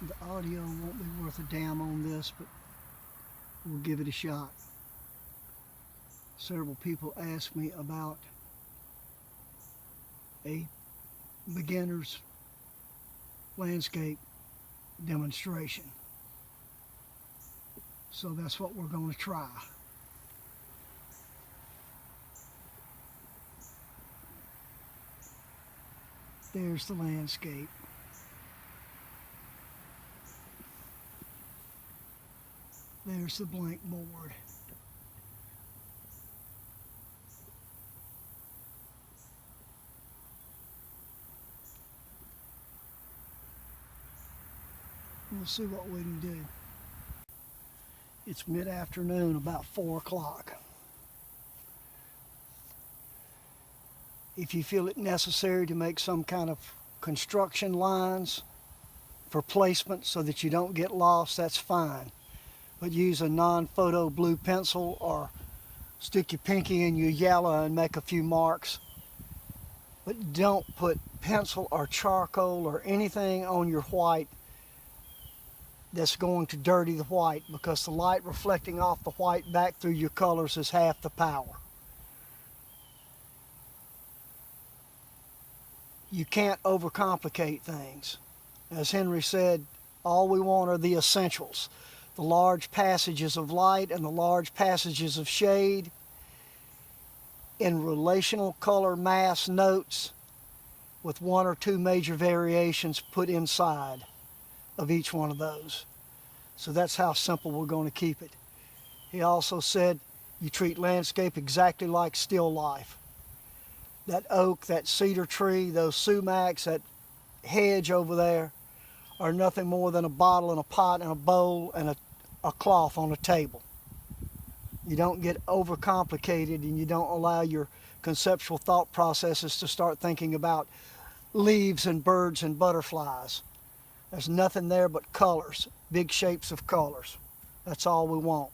The audio won't be worth a damn on this, but we'll give it a shot. Several people asked me about a beginner's landscape demonstration. So that's what we're going to try. There's the landscape. There's the blank board. We'll see what we can do. It's mid-afternoon, about 4 o'clock. If you feel it necessary to make some kind of construction lines for placement so that you don't get lost, that's fine. But use a non-photo blue pencil or stick your pinky in your yellow and make a few marks. But don't put pencil or charcoal or anything on your white that's going to dirty the white, because the light reflecting off the white back through your colors is half the power. You can't overcomplicate things. As Henry said, all we want are the essentials. The large passages of light and the large passages of shade in relational color mass notes with 1 or 2 major variations put inside of each one of those. So that's how simple we're going to keep it. He also said you treat landscape exactly like still life. That oak, that cedar tree, those sumacs, that hedge over there are nothing more than a bottle and a pot and a bowl and a cloth on a table. You don't get overcomplicated, and you don't allow your conceptual thought processes to start thinking about leaves and birds and butterflies. There's nothing there but colors, big shapes of colors. That's all we want.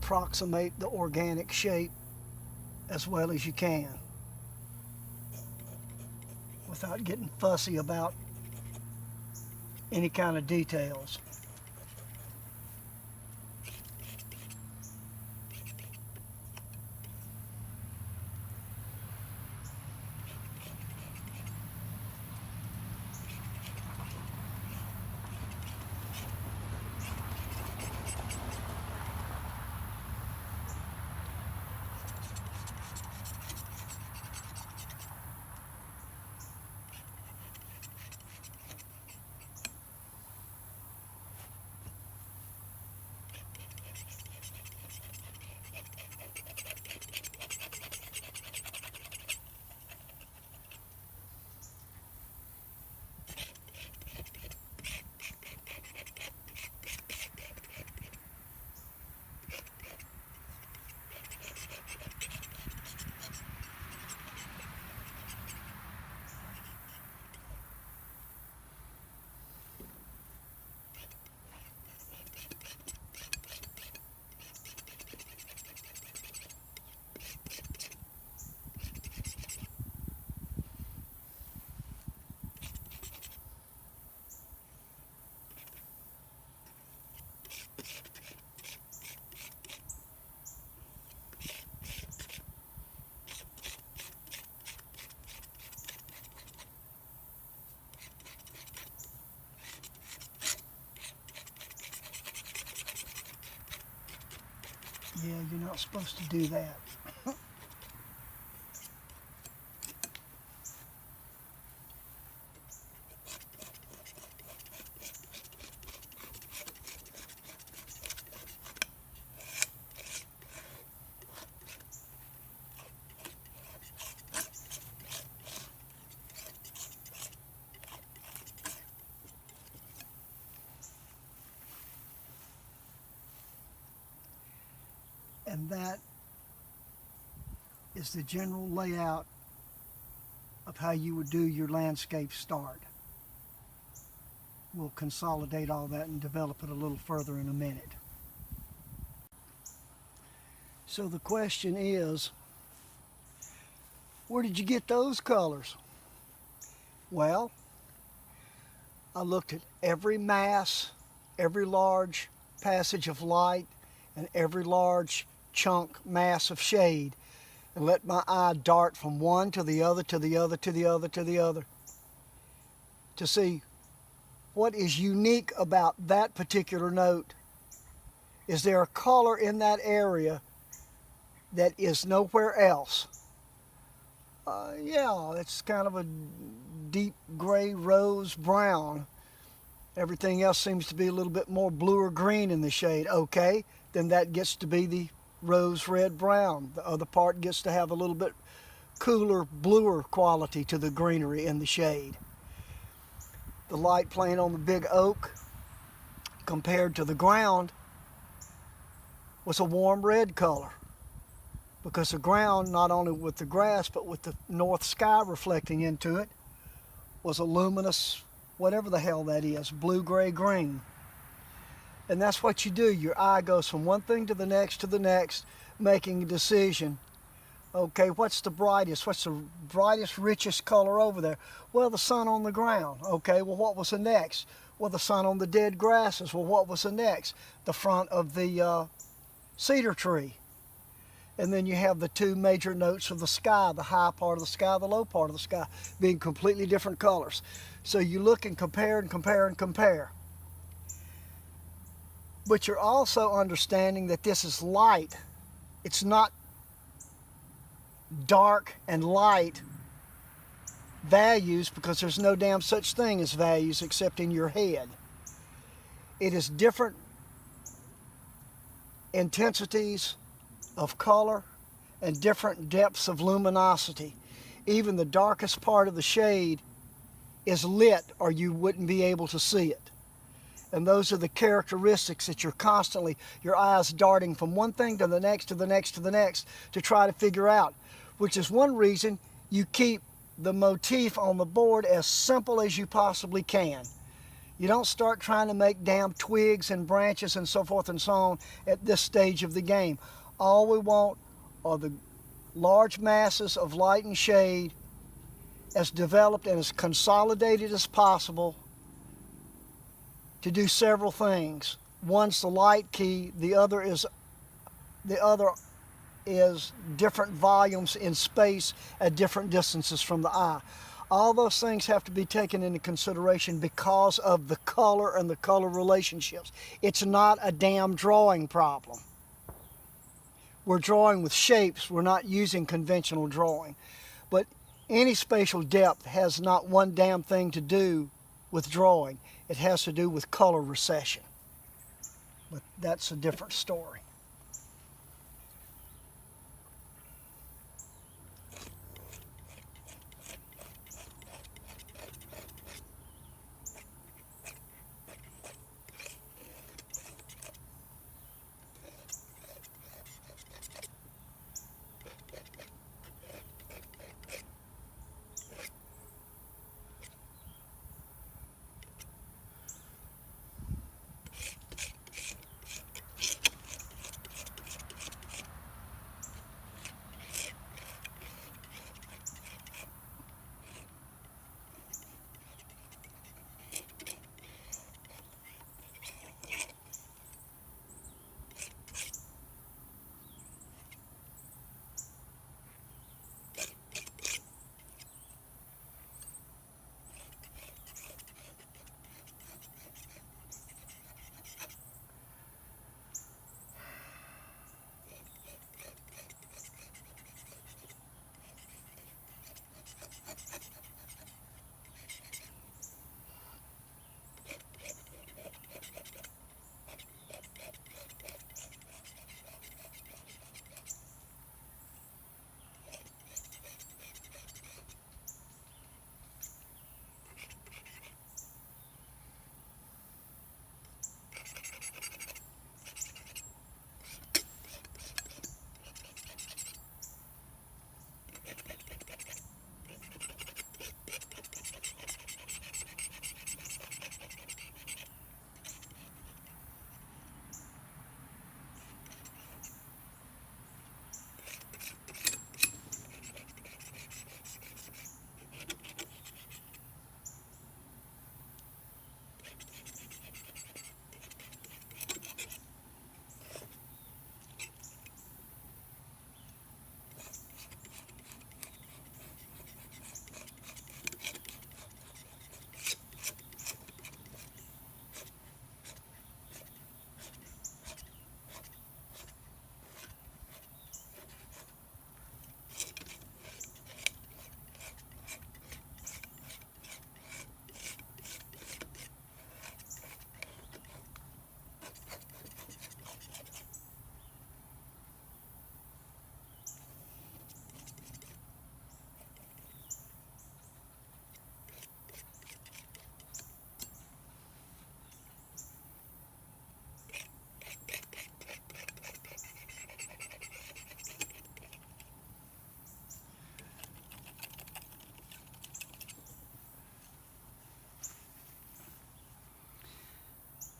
approximate the organic shape as well as you can without getting fussy about any kind of details. Yeah, you're not supposed to do that. And that is the general layout of how you would do your landscape start. We'll consolidate all that and develop it a little further in a minute. So the question is, where did you get those colors? Well, I looked at every mass, every large passage of light, and every large chunk mass of shade, and let my eye dart from one to the other, to the other, to the other, to the other, to see what is unique about that particular note. Is there a color in that area that is nowhere else? Yeah, it's kind of a deep gray rose brown. Everything else seems to be a little bit more blue or green in the shade. Okay, then that gets to be the rose red brown. The other part gets to have a little bit cooler, bluer quality to the greenery in the shade. The light playing on the big oak compared to the ground was a warm red color, because the ground, not only with the grass but with the north sky reflecting into it, was a luminous, whatever the hell that is, blue, gray, green. And that's what you do. Your eye goes from one thing to the next, making a decision. Okay, what's the brightest? What's the brightest, richest color over there? Well, the sun on the ground. Okay, well, what was the next? Well, the sun on the dead grasses. Well, what was the next? The front of the cedar tree. And then you have the two major notes of the sky, the high part of the sky, the low part of the sky, being completely different colors. So you look and compare and compare and compare. But you're also understanding that this is light. It's not dark and light values, because there's no damn such thing as values except in your head. It is different intensities of color and different depths of luminosity. Even the darkest part of the shade is lit, or you wouldn't be able to see it. And those are the characteristics that you're constantly, your eyes darting from one thing to the next, to the next, to the next, to try to figure out, which is one reason you keep the motif on the board as simple as you possibly can. You don't start trying to make damn twigs and branches and so forth and so on at this stage of the game. All we want are the large masses of light and shade as developed and as consolidated as possible to do several things. One's the light key, the other is different volumes in space at different distances from the eye. All those things have to be taken into consideration because of the color and the color relationships. It's not a damn drawing problem. We're drawing with shapes, we're not using conventional drawing. But any spatial depth has not one damn thing to do with drawing. It has to do with color recession. But that's a different story.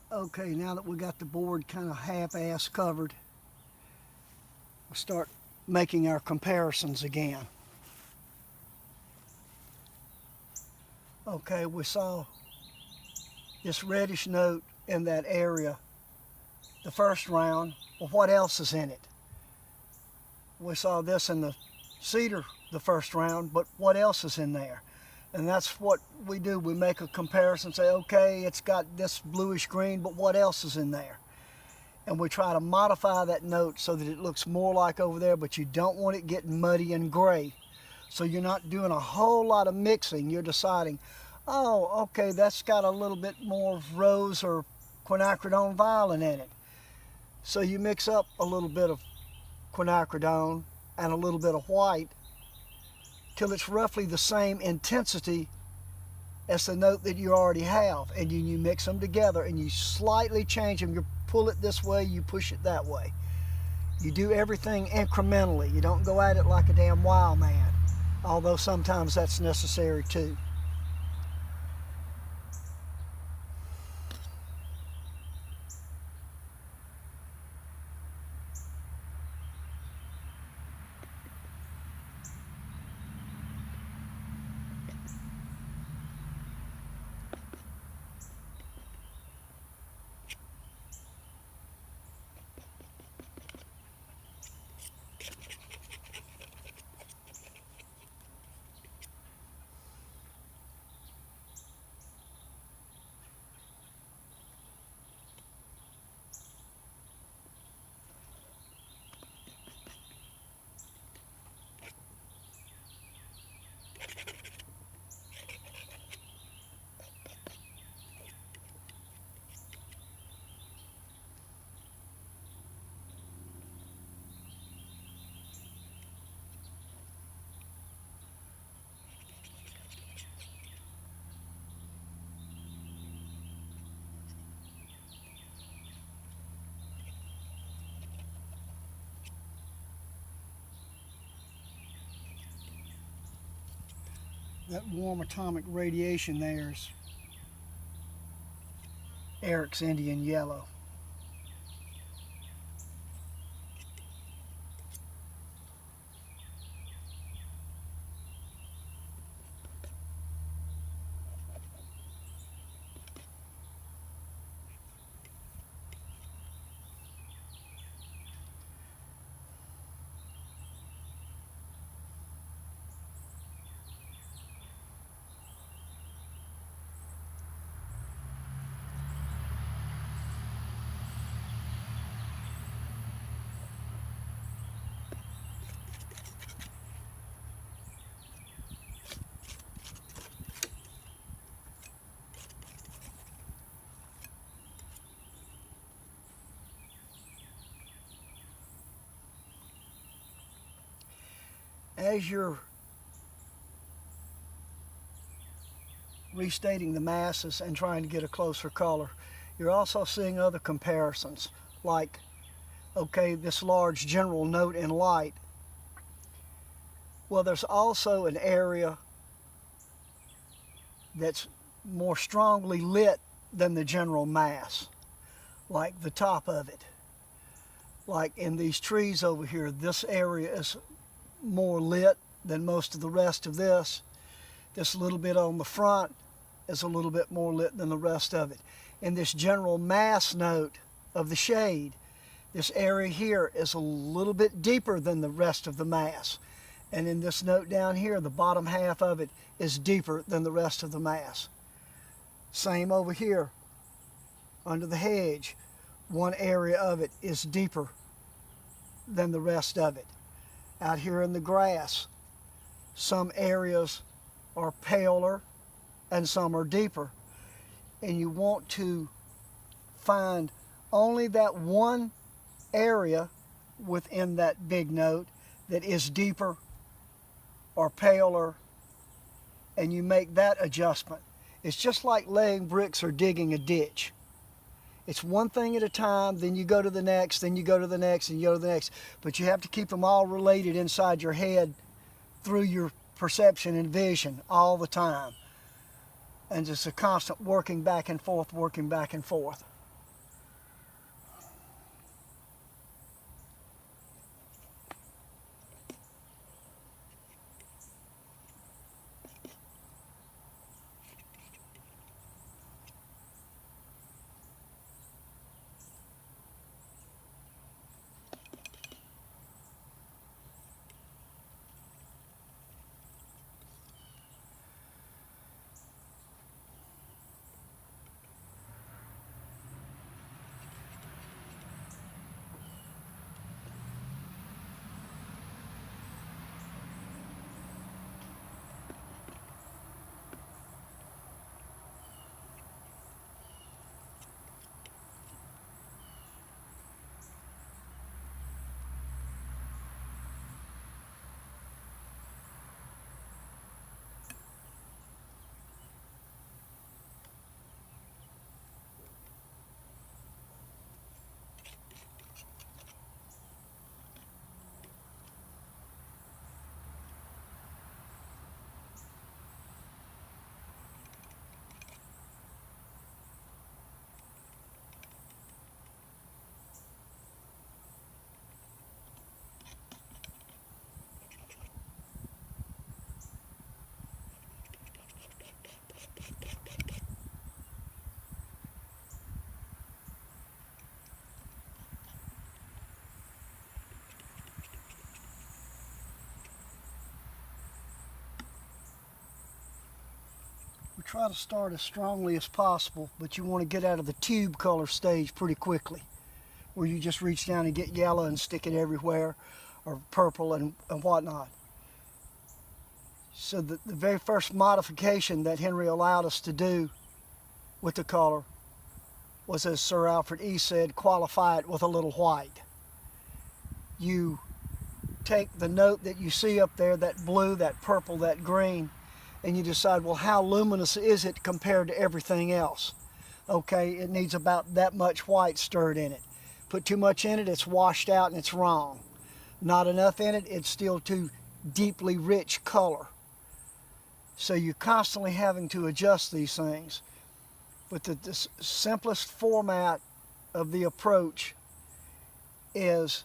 Okay, now that we got the board kind of half-ass covered, we'll start making our comparisons again. Okay, we saw this reddish note in that area the first round. Well, what else is in it? We saw this in the cedar the first round, but what else is in there? And that's what we do. We make a comparison, say, okay, it's got this bluish green, but what else is in there? And we try to modify that note so that it looks more like over there, but you don't want it getting muddy and gray. So you're not doing a whole lot of mixing. You're deciding, oh, okay, that's got a little bit more rose or quinacridone violet in it. So you mix up a little bit of quinacridone and a little bit of white till it's roughly the same intensity as the note that you already have. And you mix them together and you slightly change them. You pull it this way, you push it that way. You do everything incrementally. You don't go at it like a damn wild man, although sometimes that's necessary too. That warm atomic radiation there is Eric's Indian yellow. As you're restating the masses and trying to get a closer color, you're also seeing other comparisons, like, okay, this large general note in light. Well, there's also an area that's more strongly lit than the general mass, like the top of it. Like in these trees over here, this area is more lit than most of the rest of this. This little bit on the front is a little bit more lit than the rest of it. In this general mass note of the shade, this area here is a little bit deeper than the rest of the mass. And in this note down here, the bottom half of it is deeper than the rest of the mass. Same over here, under the hedge. One area of it is deeper than the rest of it. Out here in the grass, some areas are paler and some are deeper. And you want to find only that one area within that big note that is deeper or paler, and you make that adjustment. It's just like laying bricks or digging a ditch. It's one thing at a time, then you go to the next, then you go to the next, and you go to the next. But you have to keep them all related inside your head through your perception and vision all the time. And it's a constant working back and forth, working back and forth. We try to start as strongly as possible, but you want to get out of the tube color stage pretty quickly, where you just reach down and get yellow and stick it everywhere, or purple and whatnot. So the very first modification that Henry allowed us to do with the color was, as Sir Alfred E. said, qualify it with a little white. You take the note that you see up there, that blue, that purple, that green, and you decide, well, how luminous is it compared to everything else? Okay, it needs about that much white stirred in it. Put too much in it, it's washed out and it's wrong. Not enough in it, it's still too deeply rich color. So you're constantly having to adjust these things. But the simplest format of the approach is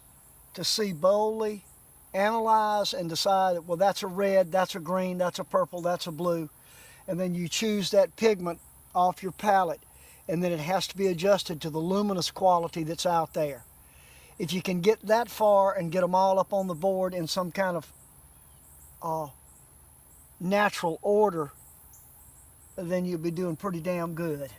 to see boldly, analyze, and decide, well, that's a red, that's a green, that's a purple, that's a blue. And then you choose that pigment off your palette, and then it has to be adjusted to the luminous quality that's out there. If you can get that far and get them all up on the board in some kind of natural order, then you'll be doing pretty damn good.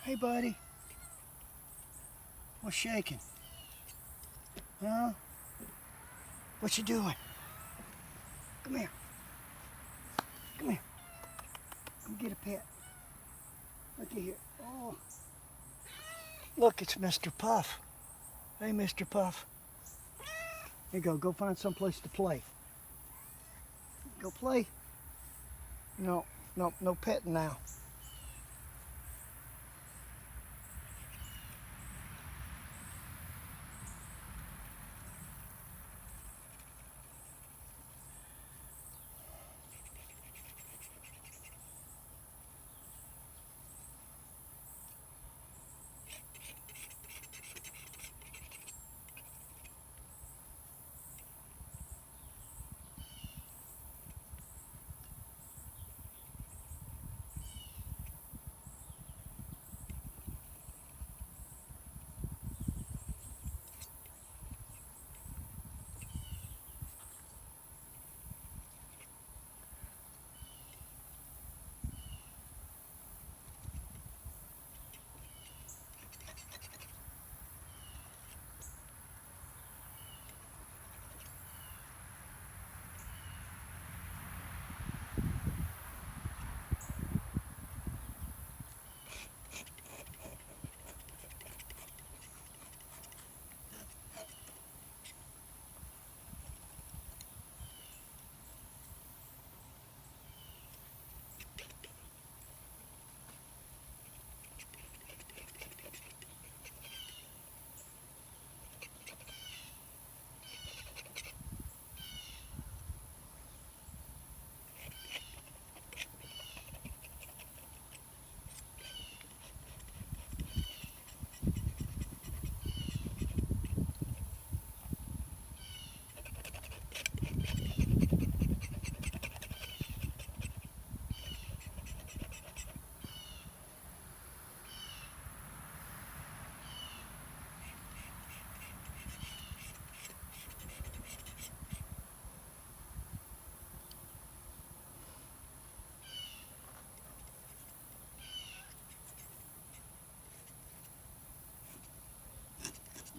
Hey, buddy. What's shaking? Huh? What you doing? Come here. Come here. Come get a pet. Look at here. Oh. Look, it's Mr. Puff. Hey, Mr. Puff. Here you go. Go find someplace to play. Go play. No petting now.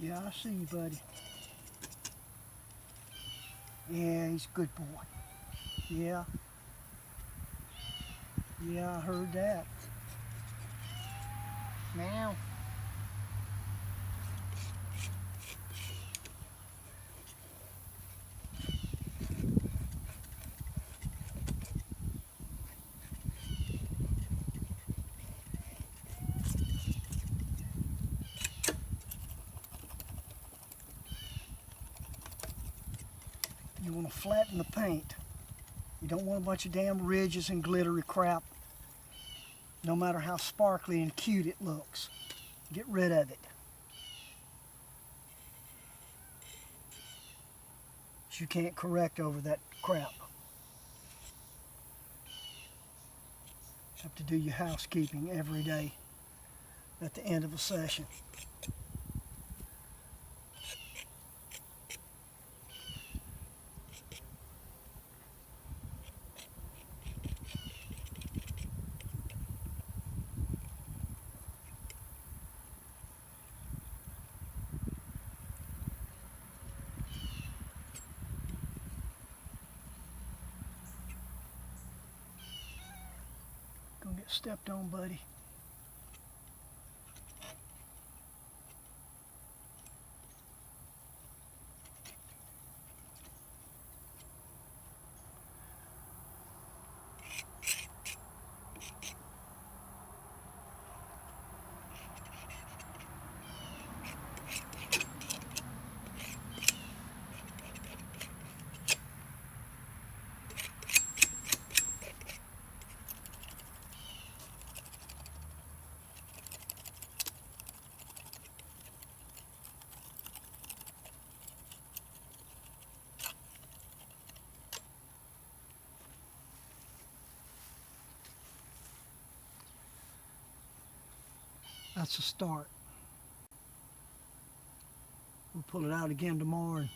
Yeah, I see you, buddy. Yeah, he's a good boy. Yeah. Yeah, I heard that. Meow. You want to flatten the paint. You don't want a bunch of damn ridges and glittery crap. no matter how sparkly and cute it looks. Get rid of it. You can't correct over that crap. You have to do your housekeeping every day at the end of a session. Gonna get stepped on, buddy. That's a start. We'll pull it out again tomorrow and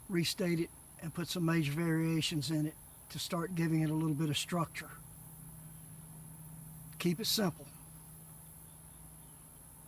restate it and put some major variations in it to start giving it a little bit of structure. Keep it simple.